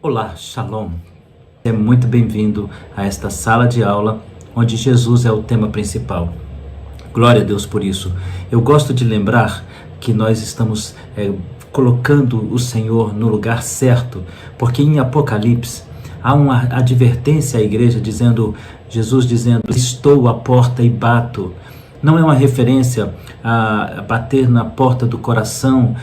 Olá, Shalom. É muito bem-vindo a esta sala de aula onde Jesus é o tema principal. Glória a Deus por isso. Eu gosto de lembrar que nós estamos colocando o Senhor no lugar certo, porque em Apocalipse há uma advertência à igreja Jesus dizendo, estou à porta e bato. Não é uma referência a bater na porta do coração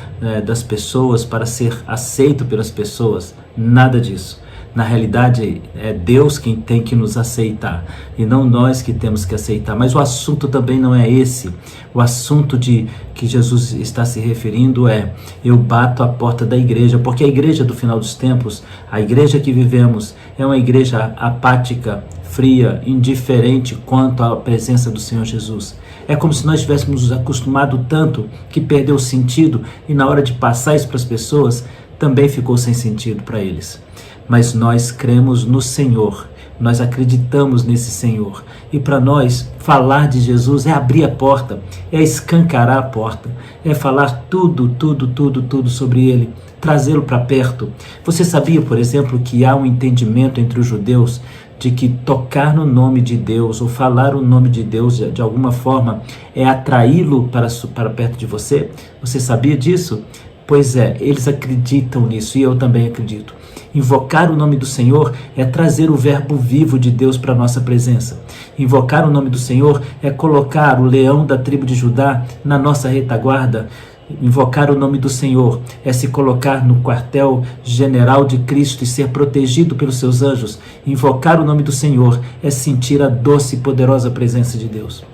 das pessoas para ser aceito pelas pessoas, nada disso. Na realidade, é Deus quem tem que nos aceitar e não nós que temos que aceitar. Mas o assunto também não é esse. O assunto que Jesus está se referindo é: eu bato a porta da igreja, porque a igreja do final dos tempos, a igreja que vivemos, é uma igreja apática, fria, indiferente quanto à presença do Senhor Jesus. É como se nós tivéssemos nos acostumado tanto que perdeu o sentido e na hora de passar isso para as pessoas, também ficou sem sentido para eles. Mas nós cremos no Senhor, nós acreditamos nesse Senhor. E para nós, falar de Jesus é abrir a porta, é escancarar a porta, é falar tudo sobre Ele, trazê-lo para perto. Você sabia, por exemplo, que há um entendimento entre os judeus de que tocar no nome de Deus ou falar o nome de Deus de alguma forma é atraí-lo para perto de você? Você sabia disso? Pois é, eles acreditam nisso e eu também acredito. Invocar o nome do Senhor é trazer o verbo vivo de Deus para a nossa presença. Invocar o nome do Senhor é colocar o leão da tribo de Judá na nossa retaguarda. Invocar o nome do Senhor é se colocar no quartel general de Cristo e ser protegido pelos seus anjos. Invocar o nome do Senhor é sentir a doce e poderosa presença de Deus.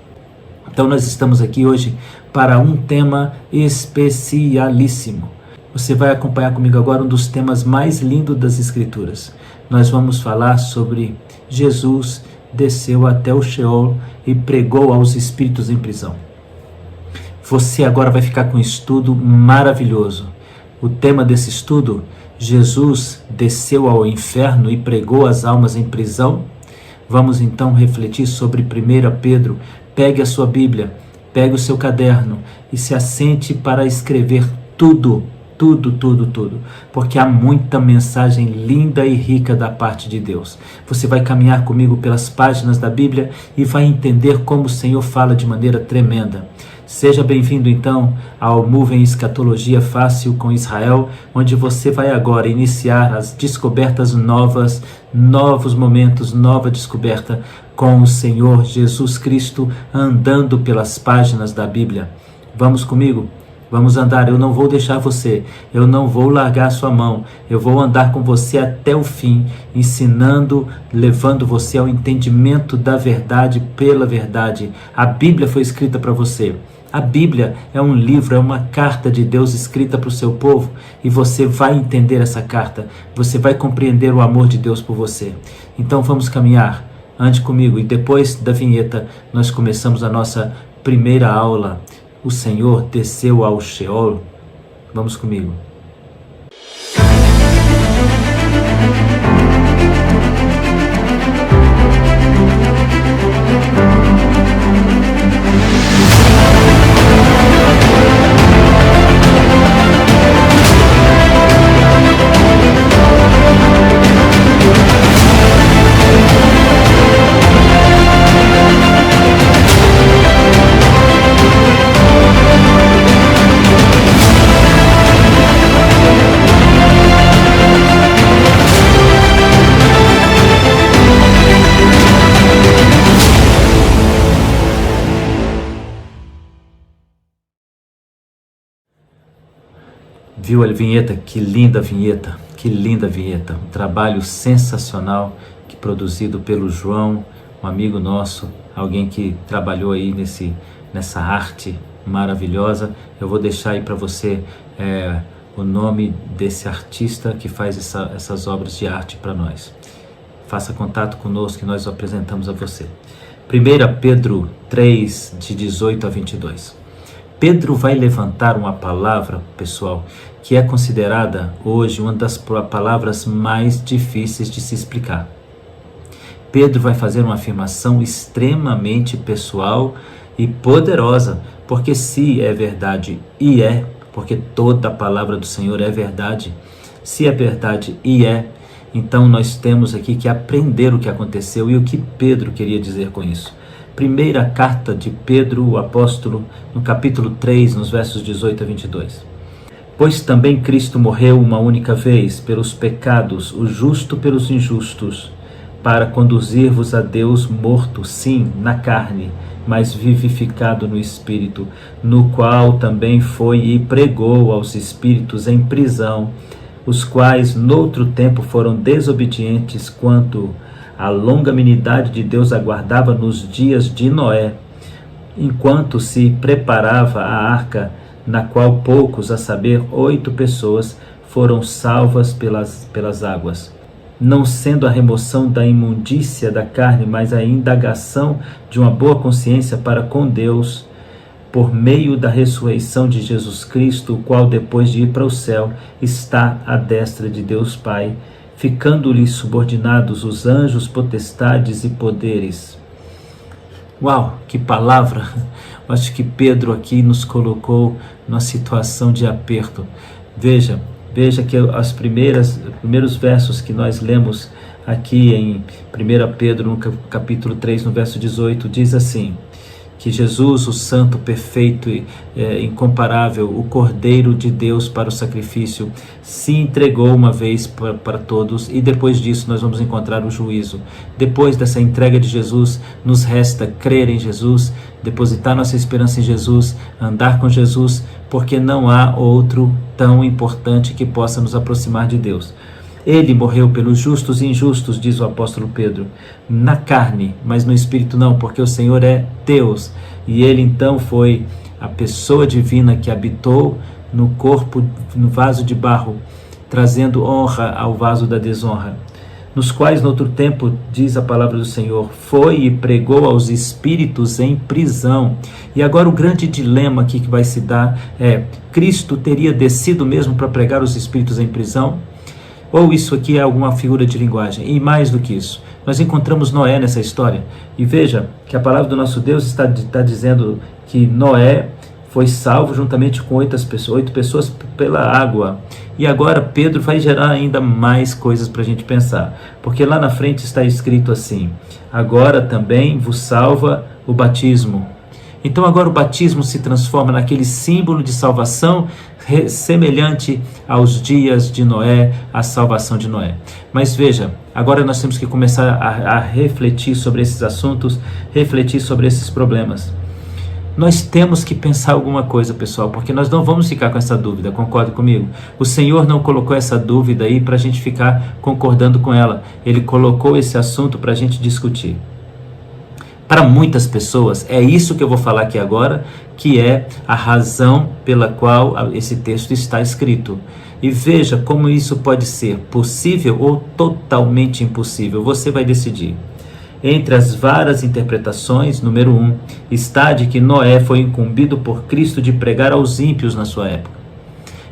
Então nós estamos aqui hoje para um tema especialíssimo. Você vai acompanhar comigo agora um dos temas mais lindos das Escrituras. Nós vamos falar sobre Jesus desceu até o Sheol e pregou aos espíritos em prisão. Você agora vai ficar com um estudo maravilhoso. O tema desse estudo, Jesus desceu ao inferno e pregou às almas em prisão. Vamos então refletir sobre 1 Pedro. Pegue a sua Bíblia, pegue o seu caderno e se assente para escrever tudo, porque há muita mensagem linda e rica da parte de Deus. Você vai caminhar comigo pelas páginas da Bíblia e vai entender como o Senhor fala de maneira tremenda. Seja bem-vindo então ao Moving Escatologia Fácil com Israel, onde você vai agora iniciar as descobertas novas, novos momentos, nova descoberta com o Senhor Jesus Cristo andando pelas páginas da Bíblia. Vamos comigo? Vamos andar, eu não vou deixar você, eu não vou largar a sua mão, eu vou andar com você até o fim, ensinando, levando você ao entendimento da verdade pela verdade. A Bíblia foi escrita para você. A Bíblia é um livro, é uma carta de Deus escrita para o seu povo e você vai entender essa carta, você vai compreender o amor de Deus por você. Então vamos caminhar, ande comigo e depois da vinheta nós começamos a nossa primeira aula. O Senhor desceu ao Sheol. Vamos comigo. Viu a vinheta? Que linda vinheta, que linda vinheta. Um trabalho sensacional que produzido pelo João, um amigo nosso, alguém que trabalhou aí nessa arte maravilhosa. Eu vou deixar aí para você o nome desse artista que faz essas obras de arte para nós. Faça contato conosco que nós apresentamos a você. 1 Pedro 3, de 18 a 22. Pedro vai levantar uma palavra, pessoal, que é considerada hoje uma das palavras mais difíceis de se explicar. Pedro vai fazer uma afirmação extremamente pessoal e poderosa, porque se é verdade e é, porque toda a palavra do Senhor é verdade, se é verdade e é, Então nós temos aqui que aprender o que aconteceu e o que Pedro queria dizer com isso. Primeira carta de Pedro, o apóstolo, no capítulo 3, nos versos 18 a 22. Pois também Cristo morreu uma única vez pelos pecados, o justo pelos injustos, para conduzir-vos a Deus, morto, sim, na carne, mas vivificado no Espírito, no qual também foi e pregou aos espíritos em prisão, os quais noutro tempo foram desobedientes, quanto a longanimidade de Deus aguardava nos dias de Noé, enquanto se preparava a arca, na qual poucos, a saber, 8 pessoas, foram salvas pelas águas. Não sendo a remoção da imundícia da carne, mas a indagação de uma boa consciência para com Deus, por meio da ressurreição de Jesus Cristo, o qual, depois de ir para o céu, está à destra de Deus Pai, ficando-lhe subordinados os anjos, potestades e poderes. Uau, que palavra! Eu acho que Pedro aqui nos colocou numa situação de aperto. Veja que os primeiros versos que nós lemos aqui em 1 Pedro, no capítulo 3, no verso 18, diz assim, que Jesus, o santo, perfeito e incomparável, o Cordeiro de Deus para o sacrifício, se entregou uma vez para todos, e depois disso nós vamos encontrar o juízo. Depois dessa entrega de Jesus, nos resta crer em Jesus, depositar nossa esperança em Jesus, andar com Jesus, porque não há outro tão importante que possa nos aproximar de Deus. Ele morreu pelos justos e injustos, diz o apóstolo Pedro, na carne, mas no espírito não, porque o Senhor é Deus. E ele então foi a pessoa divina que habitou no corpo, no vaso de barro, trazendo honra ao vaso da desonra. Nos quais, no outro tempo, diz a palavra do Senhor, foi e pregou aos espíritos em prisão. E agora o grande dilema aqui que vai se dar é, Cristo teria descido mesmo para pregar os espíritos em prisão? Ou isso aqui é alguma figura de linguagem? E mais do que isso, nós encontramos Noé nessa história. E veja que a palavra do nosso Deus está dizendo que Noé foi salvo juntamente com 8 pessoas pela água. E agora Pedro vai gerar ainda mais coisas para a gente pensar. Porque lá na frente está escrito assim, agora também vos salva o batismo. Então agora o batismo se transforma naquele símbolo de salvação semelhante aos dias de Noé, a salvação de Noé. Mas veja, agora nós temos que começar a refletir sobre esses assuntos, refletir sobre esses problemas. Nós temos que pensar alguma coisa, pessoal, porque nós não vamos ficar com essa dúvida, concorda comigo? O Senhor não colocou essa dúvida aí para a gente ficar concordando com ela. Ele colocou esse assunto para a gente discutir. Para muitas pessoas, é isso que eu vou falar aqui agora, que é a razão pela qual esse texto está escrito. E veja como isso pode ser possível ou totalmente impossível. Você vai decidir. Entre as várias interpretações, número 1, está de que Noé foi incumbido por Cristo de pregar aos ímpios na sua época.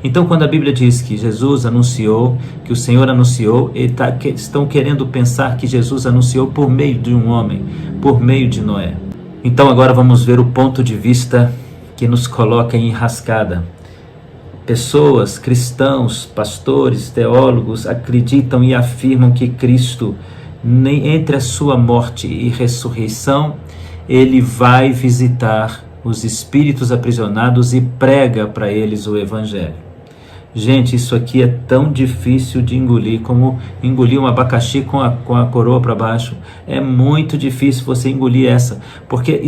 Então, quando a Bíblia diz que Jesus anunciou, que o Senhor anunciou, estão querendo pensar que Jesus anunciou por meio de um homem, por meio de Noé. Então, agora vamos ver o ponto de vista que nos coloca em enrascada. Pessoas, cristãos, pastores, teólogos acreditam e afirmam que Cristo, entre a sua morte e ressurreição, ele vai visitar os espíritos aprisionados e prega para eles o Evangelho. Gente, isso aqui é tão difícil de engolir como engolir um abacaxi com a coroa para baixo. É muito difícil você engolir essa, porque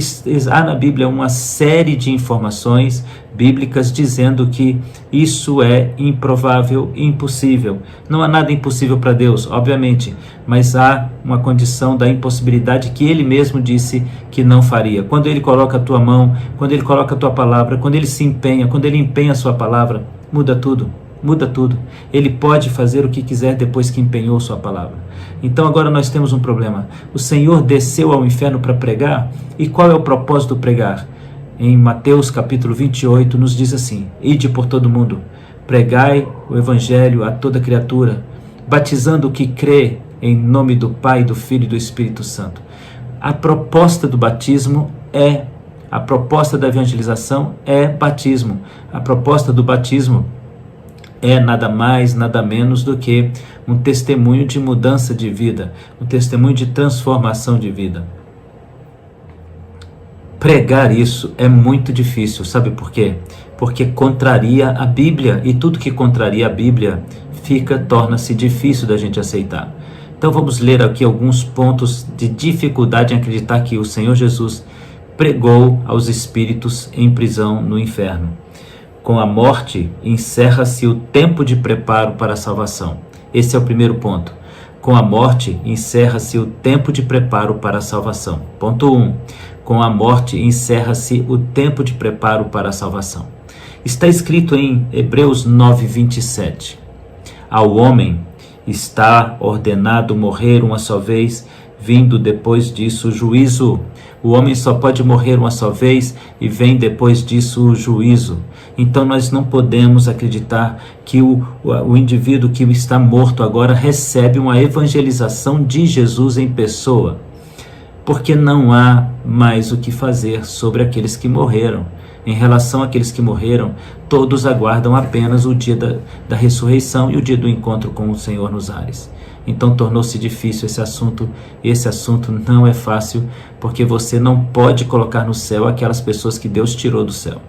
há na Bíblia uma série de informações bíblicas dizendo que isso é improvável, impossível. Não há nada impossível para Deus, obviamente, mas há uma condição da impossibilidade que Ele mesmo disse que não faria. Quando Ele coloca a tua mão, quando Ele coloca a tua palavra, quando Ele se empenha, quando Ele empenha a sua palavra, muda tudo. Muda tudo. Ele pode fazer o que quiser depois que empenhou sua palavra. Então agora nós temos um problema. O Senhor desceu ao inferno para pregar. E qual é o propósito do pregar? Em Mateus capítulo 28 nos diz assim: ide por todo mundo, pregai o Evangelho a toda criatura, batizando o que crê em nome do Pai, do Filho e do Espírito Santo. A proposta do batismo a proposta da evangelização é batismo. A proposta do batismo é nada mais, nada menos do que um testemunho de mudança de vida, um testemunho de transformação de vida. Pregar isso é muito difícil, sabe por quê? Porque contraria a Bíblia, e tudo que contraria a Bíblia torna-se difícil da gente aceitar. Então vamos ler aqui alguns pontos de dificuldade em acreditar que o Senhor Jesus pregou aos espíritos em prisão no inferno. Com a morte, encerra-se o tempo de preparo para a salvação. Esse é o primeiro ponto. Com a morte, encerra-se o tempo de preparo para a salvação. Ponto 1. Com a morte, encerra-se o tempo de preparo para a salvação. Está escrito em Hebreus 9:27. Ao homem está ordenado morrer uma só vez, vindo depois disso o juízo. O homem só pode morrer uma só vez e vem depois disso o juízo. Então nós não podemos acreditar que o indivíduo que está morto agora recebe uma evangelização de Jesus em pessoa, porque não há mais o que fazer sobre aqueles que morreram. Em relação àqueles que morreram, todos aguardam apenas o dia da ressurreição e o dia do encontro com o Senhor nos ares. Então tornou-se difícil esse assunto. Esse assunto não é fácil, porque você não pode colocar no céu aquelas pessoas que Deus tirou do céu.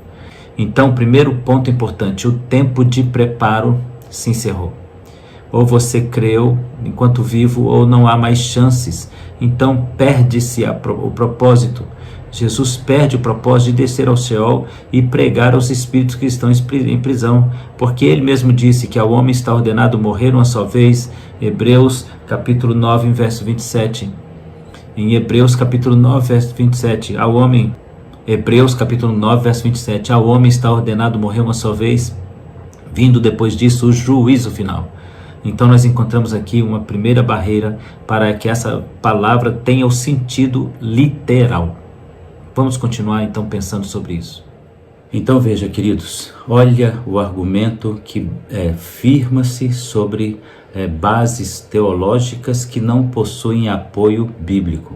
Então, primeiro ponto importante, o tempo de preparo se encerrou. Ou você creu enquanto vivo, ou não há mais chances. Então perde-se o propósito. Jesus perde o propósito de descer ao Sheol e pregar aos espíritos que estão em prisão, porque ele mesmo disse que ao homem está ordenado morrer uma só vez. Hebreus capítulo 9, verso 27. Em Hebreus capítulo 9, verso 27, Hebreus capítulo 9, verso 27, ao homem está ordenado morrer uma só vez, vindo depois disso o juízo final. Então nós encontramos aqui uma primeira barreira para que essa palavra tenha o sentido literal. Vamos continuar então pensando sobre isso. Então veja, queridos, olha o argumento que firma-se sobre bases teológicas que não possuem apoio bíblico.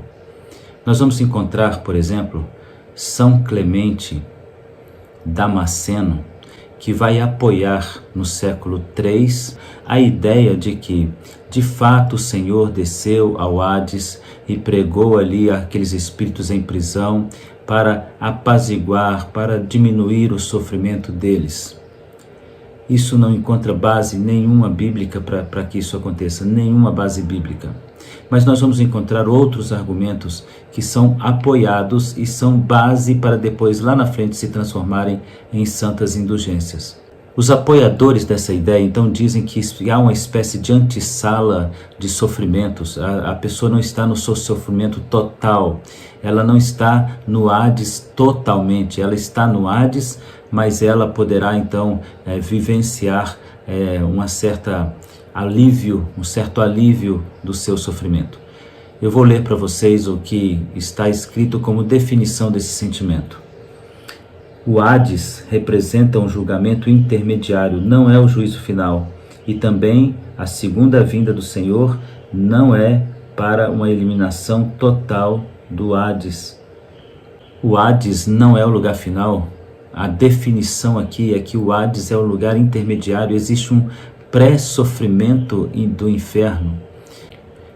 Nós vamos encontrar, por exemplo, São Clemente Damasceno, que vai apoiar no século III a ideia de que, de fato, o Senhor desceu ao Hades e pregou ali aqueles espíritos em prisão para apaziguar, para diminuir o sofrimento deles. Isso não encontra base nenhuma bíblica para que isso aconteça, nenhuma base bíblica. Mas nós vamos encontrar outros argumentos que são apoiados e são base para depois, lá na frente, se transformarem em santas indulgências. Os apoiadores dessa ideia, então, dizem que há uma espécie de antessala de sofrimentos. A pessoa não está no seu sofrimento total, ela não está no Hades totalmente, ela está no Hades, mas ela poderá, então, vivenciar um certo alívio do seu sofrimento. Eu vou ler para vocês o que está escrito como definição desse sentimento. O Hades representa um julgamento intermediário, não é o juízo final. E também a segunda vinda do Senhor não é para uma eliminação total do Hades. O Hades não é o lugar final. A definição aqui é que o Hades é o lugar intermediário, existe um pré-sofrimento do inferno.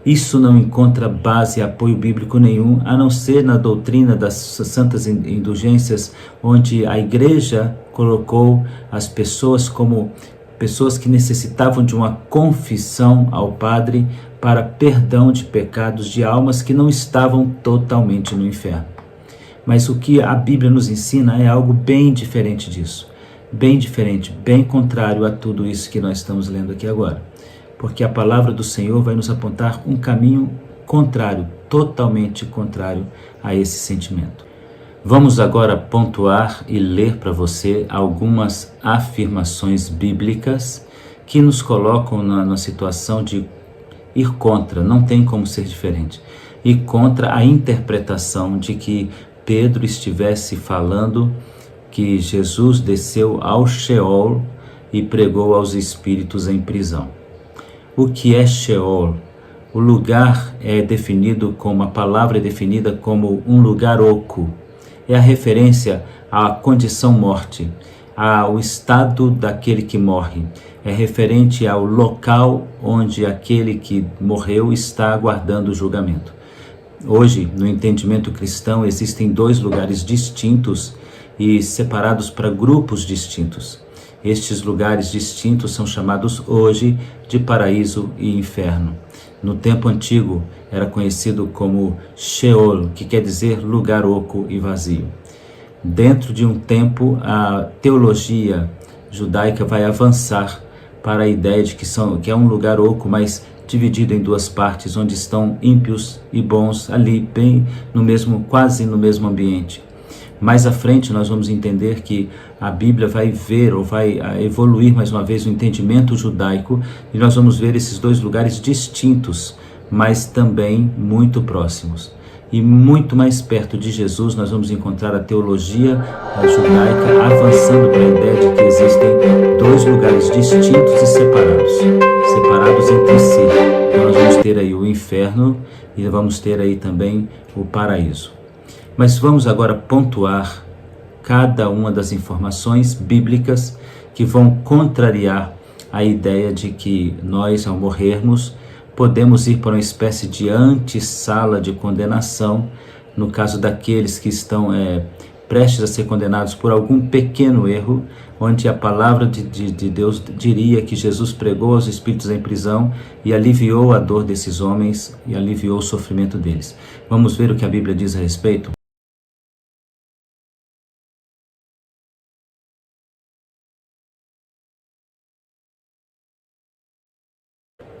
Isso não encontra base e apoio bíblico nenhum, a não ser na doutrina das santas indulgências, onde a igreja colocou as pessoas como pessoas que necessitavam de uma confissão ao Padre para perdão de pecados de almas que não estavam totalmente no inferno. Mas o que a Bíblia nos ensina é algo bem diferente disso, bem diferente, bem contrário a tudo isso que nós estamos lendo aqui agora. Porque a palavra do Senhor vai nos apontar um caminho contrário, totalmente contrário a esse sentimento. Vamos agora pontuar e ler para você algumas afirmações bíblicas que nos colocam na situação de ir contra, não tem como ser diferente, ir contra a interpretação de que Pedro estivesse falando que Jesus desceu ao Sheol e pregou aos espíritos em prisão. O que é Sheol? O lugar é definido como, a palavra é definida como um lugar oco. É a referência à condição morte, ao estado daquele que morre. é referente ao local onde aquele que morreu está aguardando o julgamento. Hoje, no entendimento cristão, existem dois lugares distintos e separados para grupos distintos. Estes lugares distintos são chamados hoje de paraíso e inferno. No tempo antigo era conhecido como Sheol, que quer dizer lugar oco e vazio. Dentro de um tempo, a teologia judaica vai avançar para a ideia de que é um lugar oco, mas dividido em duas partes, onde estão ímpios e bons ali, bem no mesmo, quase no mesmo ambiente. Mais à frente nós vamos entender que a Bíblia vai ver ou vai evoluir mais uma vez o entendimento judaico e nós vamos ver esses dois lugares distintos, mas também muito próximos. E muito mais perto de Jesus nós vamos encontrar a teologia judaica avançando para a ideia de que existem dois lugares distintos e separados entre si. Então nós vamos ter aí o inferno e vamos ter aí também o paraíso. Mas vamos agora pontuar cada uma das informações bíblicas que vão contrariar a ideia de que nós, ao morrermos, podemos ir para uma espécie de antessala de condenação, no caso daqueles que estão prestes a ser condenados por algum pequeno erro, onde a palavra de Deus diria que Jesus pregou aos espíritos em prisão e aliviou a dor desses homens e aliviou o sofrimento deles. Vamos ver o que a Bíblia diz a respeito?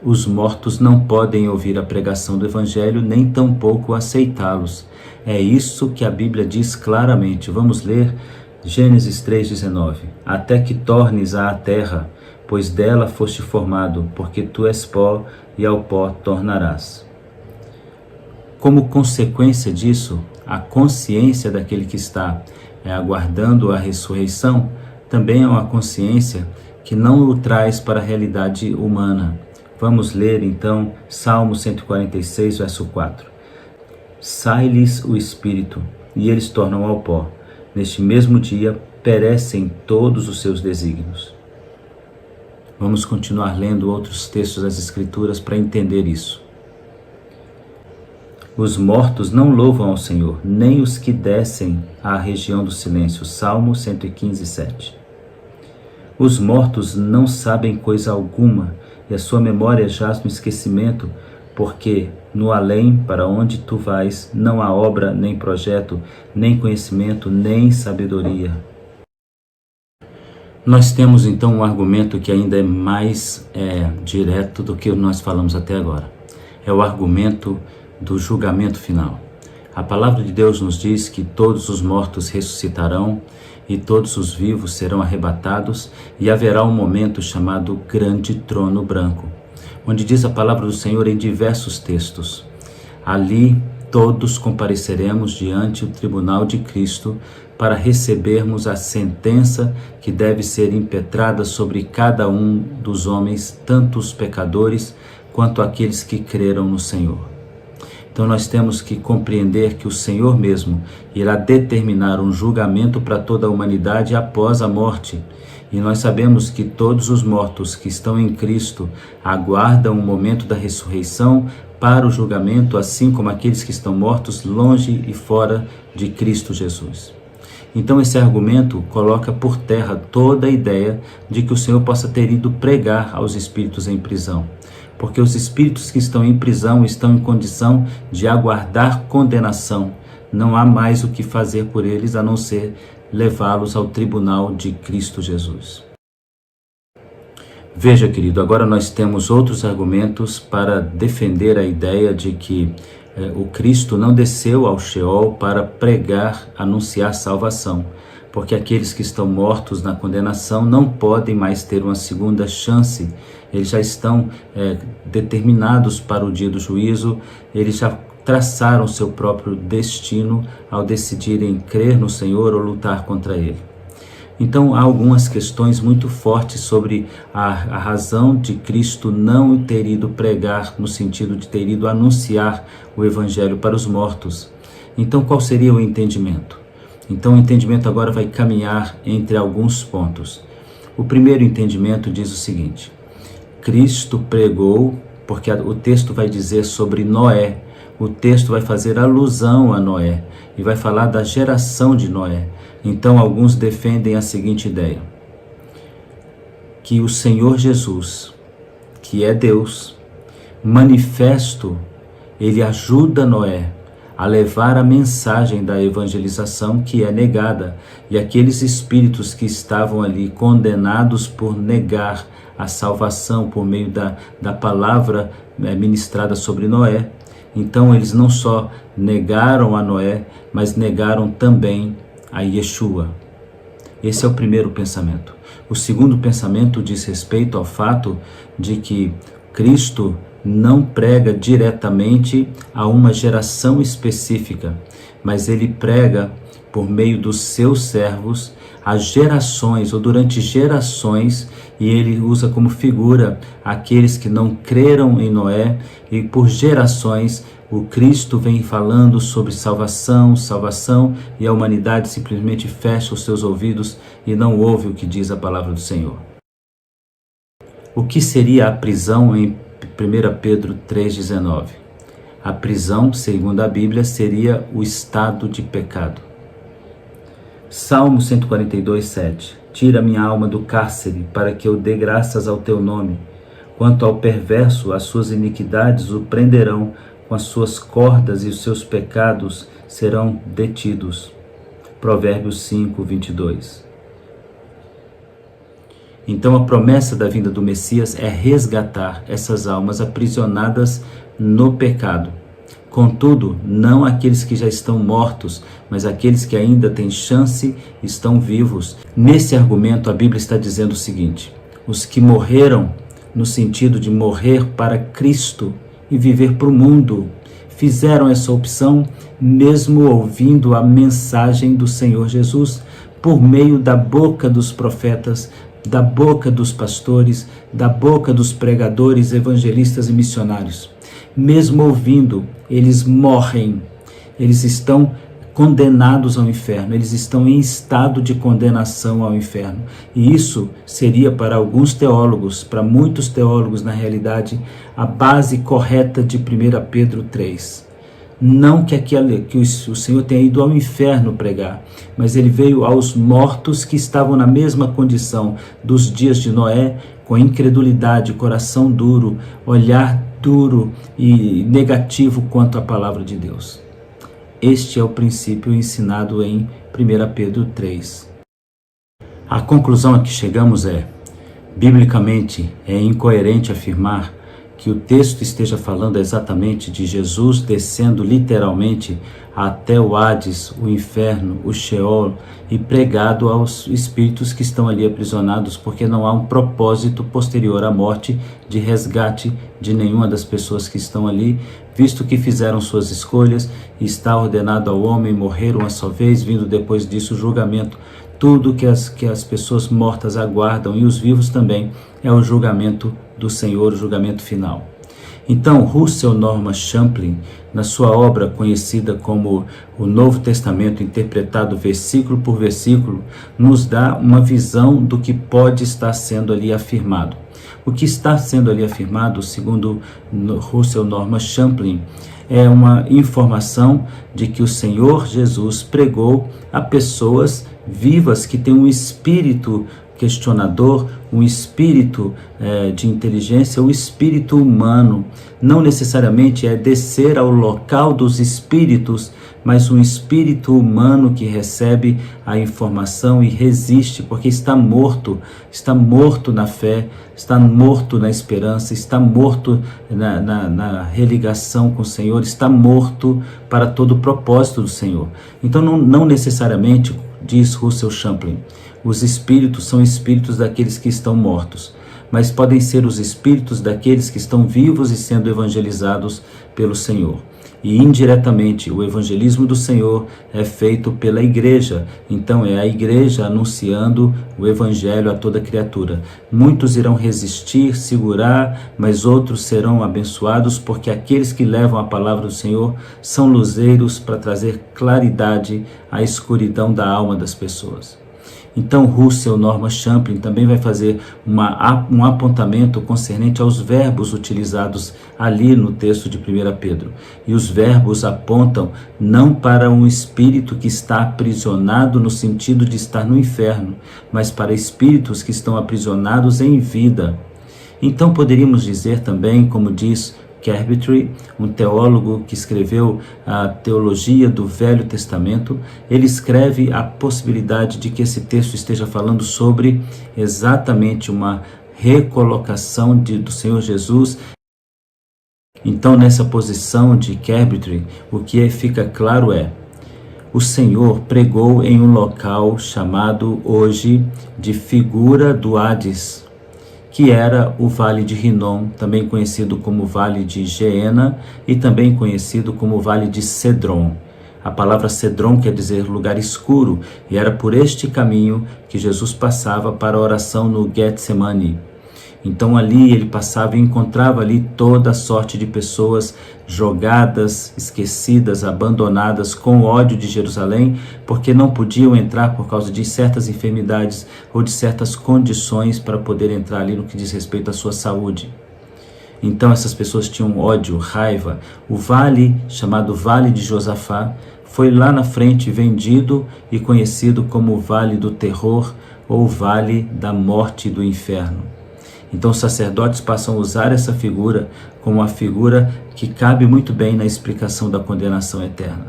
Os mortos não podem ouvir a pregação do Evangelho, nem tampouco aceitá-los. É isso que a Bíblia diz claramente. Vamos ler Gênesis 3,19. Até que tornes à terra, pois dela foste formado, porque tu és pó e ao pó tornarás. Como consequência disso, a consciência daquele que está aguardando a ressurreição também é uma consciência que não o traz para a realidade humana. Vamos ler então Salmo 146, verso 4. Sai-lhes o espírito, e eles tornam ao pó. Neste mesmo dia perecem todos os seus desígnios. Vamos continuar lendo outros textos das Escrituras para entender isso. Os mortos não louvam ao Senhor, nem os que descem à região do silêncio. Salmo 115, 7. Os mortos não sabem coisa alguma, e a sua memória jaz no esquecimento, porque no além, para onde tu vais, não há obra, nem projeto, nem conhecimento, nem sabedoria. Nós temos então um argumento que ainda é mais direto do que nós falamos até agora. É o argumento do julgamento final. A palavra de Deus nos diz que todos os mortos ressuscitarão e todos os vivos serão arrebatados, e haverá um momento chamado Grande Trono Branco, onde diz a palavra do Senhor em diversos textos. Ali todos compareceremos diante do tribunal de Cristo para recebermos a sentença que deve ser impetrada sobre cada um dos homens, tanto os pecadores quanto aqueles que creram no Senhor. Então nós temos que compreender que o Senhor mesmo irá determinar um julgamento para toda a humanidade após a morte. E nós sabemos que todos os mortos que estão em Cristo aguardam o momento da ressurreição para o julgamento, assim como aqueles que estão mortos longe e fora de Cristo Jesus. Então esse argumento coloca por terra toda a ideia de que o Senhor possa ter ido pregar aos espíritos em prisão. Porque os espíritos que estão em prisão estão em condição de aguardar condenação. Não há mais o que fazer por eles a não ser levá-los ao tribunal de Cristo Jesus. Veja, querido, agora nós temos outros argumentos para defender a ideia de que o Cristo não desceu ao Sheol para pregar, anunciar salvação, porque aqueles que estão mortos na condenação não podem mais ter uma segunda chance. Eles já estão determinados para o dia do juízo, eles já traçaram seu próprio destino ao decidirem crer no Senhor ou lutar contra Ele. Então há algumas questões muito fortes sobre a razão de Cristo não ter ido pregar, no sentido de ter ido anunciar o Evangelho para os mortos. Então qual seria o entendimento? Então o entendimento agora vai caminhar entre alguns pontos. O primeiro entendimento diz o seguinte: Cristo pregou, porque o texto vai dizer sobre Noé, o texto vai fazer alusão a Noé e vai falar da geração de Noé. Então alguns defendem a seguinte ideia: que o Senhor Jesus, que é Deus, manifesto, ele ajuda Noé a levar a mensagem da evangelização que é negada, e aqueles espíritos que estavam ali condenados por negar a salvação por meio da palavra ministrada sobre Noé. Então eles não só negaram a Noé, mas negaram também a Yeshua. Esse é o primeiro pensamento. O segundo pensamento diz respeito ao fato de que Cristo não prega diretamente a uma geração específica, mas ele prega por meio dos seus servos a gerações, ou durante gerações, e ele usa como figura aqueles que não creram em Noé, e por gerações o Cristo vem falando sobre salvação, e a humanidade simplesmente fecha os seus ouvidos e não ouve o que diz a palavra do Senhor. O que seria a prisão em 1 Pedro 3,19? A prisão, segundo a Bíblia, seria o estado de pecado. Salmo 142, 7. Tira minha alma do cárcere, para que eu dê graças ao teu nome. Quanto ao perverso, as suas iniquidades o prenderão com as suas cordas e os seus pecados serão detidos. Provérbios 5, 22. Então a promessa da vinda do Messias é resgatar essas almas aprisionadas no pecado. Contudo, não aqueles que já estão mortos, mas aqueles que ainda têm chance, estão vivos. Nesse argumento, a Bíblia está dizendo o seguinte: os que morreram, no sentido de morrer para Cristo e viver para o mundo, fizeram essa opção mesmo ouvindo a mensagem do Senhor Jesus, por meio da boca dos profetas, da boca dos pastores, da boca dos pregadores, evangelistas e missionários. Mesmo ouvindo, eles morrem, eles estão condenados ao inferno, eles estão em estado de condenação ao inferno. E isso seria para alguns teólogos, para muitos teólogos na realidade, a base correta de 1 Pedro 3. Não que o Senhor tenha ido ao inferno pregar, mas ele veio aos mortos que estavam na mesma condição dos dias de Noé, com incredulidade, coração duro, olhar duro e negativo quanto à palavra de Deus. Este é o princípio ensinado em 1 Pedro 3. A conclusão a que chegamos é: biblicamente é incoerente afirmar que o texto esteja falando exatamente de Jesus descendo literalmente até o Hades, o inferno, o Sheol, e pregado aos espíritos que estão ali aprisionados, porque não há um propósito posterior à morte de resgate de nenhuma das pessoas que estão ali, visto que fizeram suas escolhas e está ordenado ao homem morrer uma só vez, vindo depois disso o julgamento. Tudo que as pessoas mortas aguardam, e os vivos também, é o julgamento do Senhor, o julgamento final. Então, Russell Norman Champlin, na sua obra conhecida como o Novo Testamento interpretado versículo por versículo, nos dá uma visão do que pode estar sendo ali afirmado. O que está sendo ali afirmado, segundo Russell Norman Champlin, é uma informação de que o Senhor Jesus pregou a pessoas vivas que têm um espírito questionador, um espírito de inteligência, um espírito humano. Não necessariamente é descer ao local dos espíritos, mas um espírito humano que recebe a informação e resiste, porque está morto na fé, está morto na esperança, está morto na religação com o Senhor, está morto para todo o propósito do Senhor. Então não necessariamente, diz Russell Champlin, os espíritos são espíritos daqueles que estão mortos, mas podem ser os espíritos daqueles que estão vivos e sendo evangelizados pelo Senhor. E indiretamente o evangelismo do Senhor é feito pela igreja, então é a igreja anunciando o evangelho a toda criatura. Muitos irão resistir, segurar, mas outros serão abençoados, porque aqueles que levam a palavra do Senhor são luzeiros para trazer claridade à escuridão da alma das pessoas. Então Russell Norman Champlin também vai fazer um apontamento concernente aos verbos utilizados ali no texto de 1 Pedro. E os verbos apontam não para um espírito que está aprisionado no sentido de estar no inferno, mas para espíritos que estão aprisionados em vida. Então poderíamos dizer também, como diz Carpentry, um teólogo que escreveu a teologia do Velho Testamento, ele escreve a possibilidade de que esse texto esteja falando sobre exatamente uma recolocação do Senhor Jesus. Então, nessa posição de Carpentry, o que fica claro é: o Senhor pregou em um local chamado hoje de figura do Hades, que era o Vale de Rinom, também conhecido como Vale de Geena e também conhecido como Vale de Cedron. A palavra Cedron quer dizer lugar escuro, e era por este caminho que Jesus passava para a oração no Getsemane. Então ali ele passava e encontrava ali toda sorte de pessoas jogadas, esquecidas, abandonadas, com ódio de Jerusalém, porque não podiam entrar por causa de certas enfermidades ou de certas condições para poder entrar ali no que diz respeito à sua saúde. Então essas pessoas tinham ódio, raiva. O vale, chamado Vale de Josafá, foi lá na frente vendido e conhecido como o Vale do Terror ou Vale da Morte e do Inferno. Então os sacerdotes passam a usar essa figura como uma figura que cabe muito bem na explicação da condenação eterna.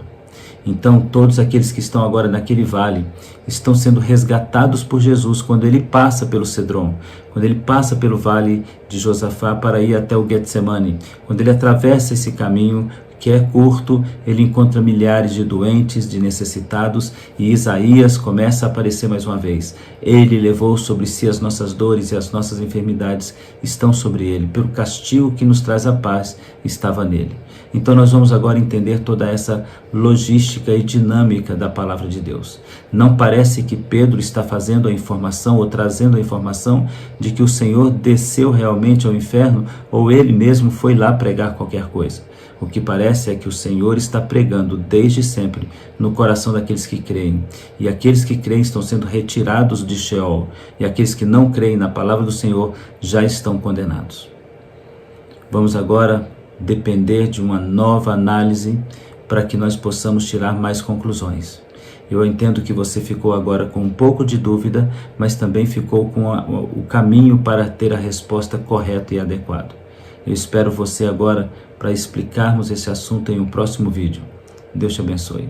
Então todos aqueles que estão agora naquele vale estão sendo resgatados por Jesus quando ele passa pelo Cedron, quando ele passa pelo Vale de Josafá para ir até o Getsemane. Quando ele atravessa esse caminho que é curto, ele encontra milhares de doentes, de necessitados, e Isaías começa a aparecer mais uma vez. Ele levou sobre si as nossas dores e as nossas enfermidades estão sobre ele. Pelo castigo que nos traz a paz estava nele. Então nós vamos agora entender toda essa logística e dinâmica da palavra de Deus. Não parece que Pedro está fazendo a informação ou trazendo a informação de que o Senhor desceu realmente ao inferno ou ele mesmo foi lá pregar qualquer coisa. O que parece é que o Senhor está pregando desde sempre no coração daqueles que creem. E aqueles que creem estão sendo retirados de Sheol. E aqueles que não creem na palavra do Senhor já estão condenados. Vamos agora depender de uma nova análise para que nós possamos tirar mais conclusões. Eu entendo que você ficou agora com um pouco de dúvida, mas também ficou com o caminho para ter a resposta correta e adequada. Eu espero você agora para explicarmos esse assunto em um próximo vídeo. Deus te abençoe.